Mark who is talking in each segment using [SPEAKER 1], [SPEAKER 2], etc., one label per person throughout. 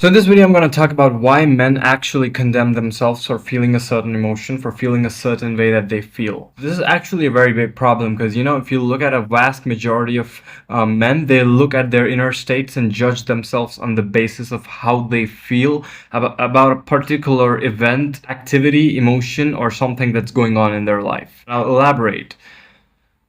[SPEAKER 1] So in this video, I'm going to talk about why men actually condemn themselves for feeling a certain emotion, for feeling a certain way that they feel. This is actually a very big problem because, if you look at a vast majority of men, they look at their inner states and judge themselves on the basis of how they feel about a particular event, activity, emotion, or something that's going on in their life. I'll elaborate.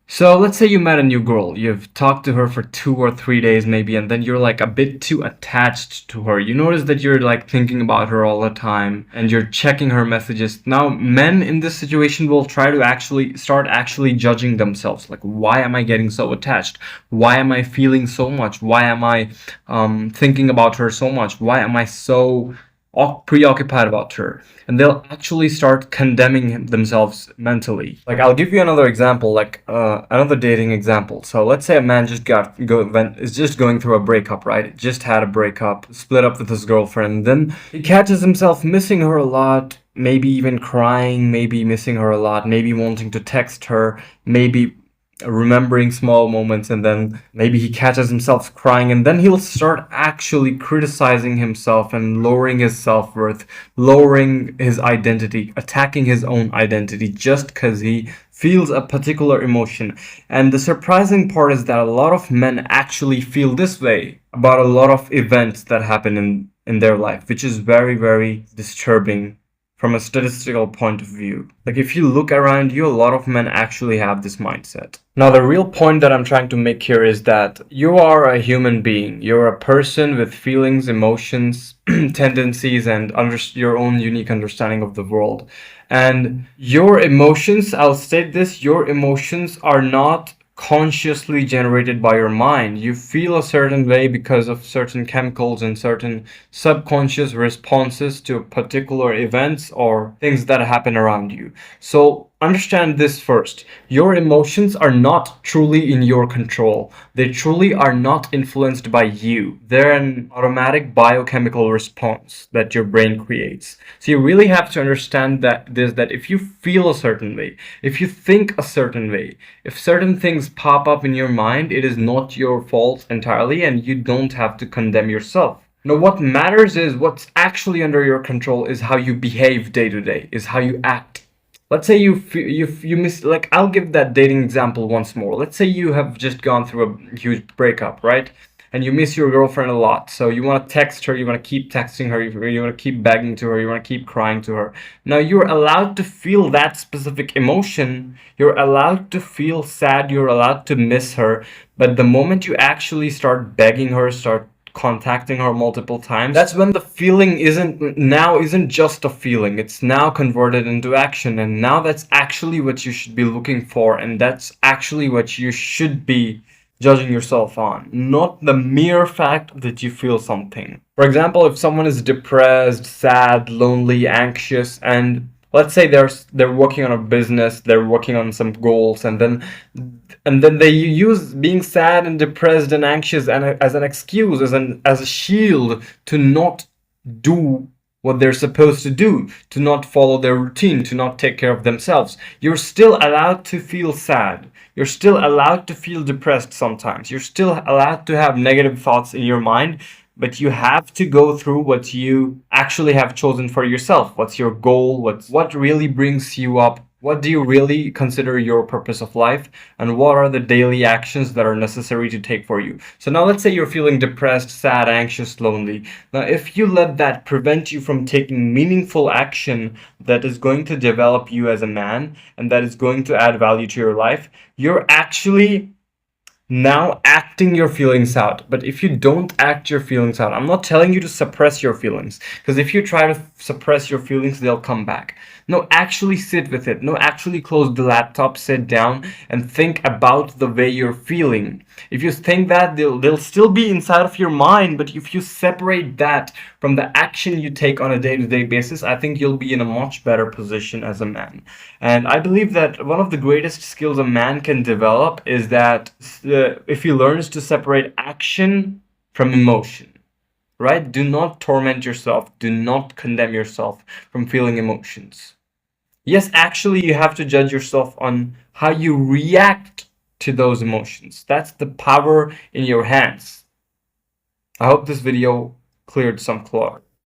[SPEAKER 1] So let's say you met a new girl, you've talked to her for 2 or 3 days maybe, and then you're like a bit too attached to her. You notice that you're like thinking about her all the time and you're checking her messages. Now, men in this situation will try to actually judging themselves. Like, why am I getting so attached? Why am I feeling so much? Why am I thinking about her so much? Why am I so preoccupied about her? And they'll actually start condemning themselves mentally. Like, I'll give you another example, like another dating example. So let's say a man is just going through a breakup, right? Just had a breakup, split up with his girlfriend, then he catches himself missing her a lot, maybe even crying, maybe missing her a lot, maybe wanting to text her, maybe remembering small moments, and then maybe he catches himself crying, and then he'll start actually criticizing himself and lowering his self-worth, lowering his identity, attacking his own identity just because he feels a particular emotion. And the surprising part is that a lot of men actually feel this way about a lot of events that happen in their life, which is very, very disturbing from a statistical point of view. Like, if you look around you, a lot of men actually have this mindset. Now, the real point that I'm trying to make here is that you are a human being. You're a person with feelings, emotions, tendencies, and your own unique understanding of the world. And your emotions, I'll state this, your emotions are not consciously generated by your mind. You feel a certain way because of certain chemicals and certain subconscious responses to particular events or things that happen around you. So understand this first. Your emotions are not truly in your control. They truly are not influenced by you. They're an automatic biochemical response that your brain creates. So you really have to understand that if you feel a certain way, if you think a certain way, if certain things pop up in your mind, it is not your fault entirely, and you don't have to condemn yourself. Now, what matters is what's actually under your control is how you behave day to day, is how you act. Let's say you miss, like, I'll give that dating example once more. Let's say you have just gone through a huge breakup, right? And you miss your girlfriend a lot. So you want to text her, you want to keep texting her, you want to keep begging to her, you want to keep crying to her. Now, you're allowed to feel that specific emotion. You're allowed to feel sad, you're allowed to miss her. But the moment you actually start begging her, start contacting her multiple times, that's when the feeling isn't just a feeling. It's now converted into action, and now that's actually what you should be looking for, and that's actually what you should be judging yourself on, not the mere fact that you feel something. For example, if someone is depressed, sad, lonely, anxious, and let's say they're working on a business, they're working on some goals, and then they use being sad and depressed and anxious as an excuse, as a shield to not do what they're supposed to do, to not follow their routine, to not take care of themselves. You're still allowed to feel sad. You're still allowed to feel depressed sometimes. You're still allowed to have negative thoughts in your mind, but you have to go through what you actually have chosen for yourself. What's your goal? What really brings you up? What do you really consider your purpose of life? And what are the daily actions that are necessary to take for you? So now let's say you're feeling depressed, sad, anxious, lonely. Now, if you let that prevent you from taking meaningful action that is going to develop you as a man and that is going to add value to your life, you're actually now acting your feelings out. But if you don't act your feelings out, I'm not telling you to suppress your feelings, because if you try to suppress your feelings, they'll come back. No, actually sit with it. No, actually close the laptop, sit down, and think about the way you're feeling. If you think that, they'll still be inside of your mind, but if you separate that from the action you take on a day-to-day basis, I think you'll be in a much better position as a man. And I believe that one of the greatest skills a man can develop is that if he learns to separate action from emotion. Right? Do not torment yourself. Do not condemn yourself from feeling emotions. Yes, actually, you have to judge yourself on how you react to those emotions. That's the power in your hands. I hope this video cleared some cloth.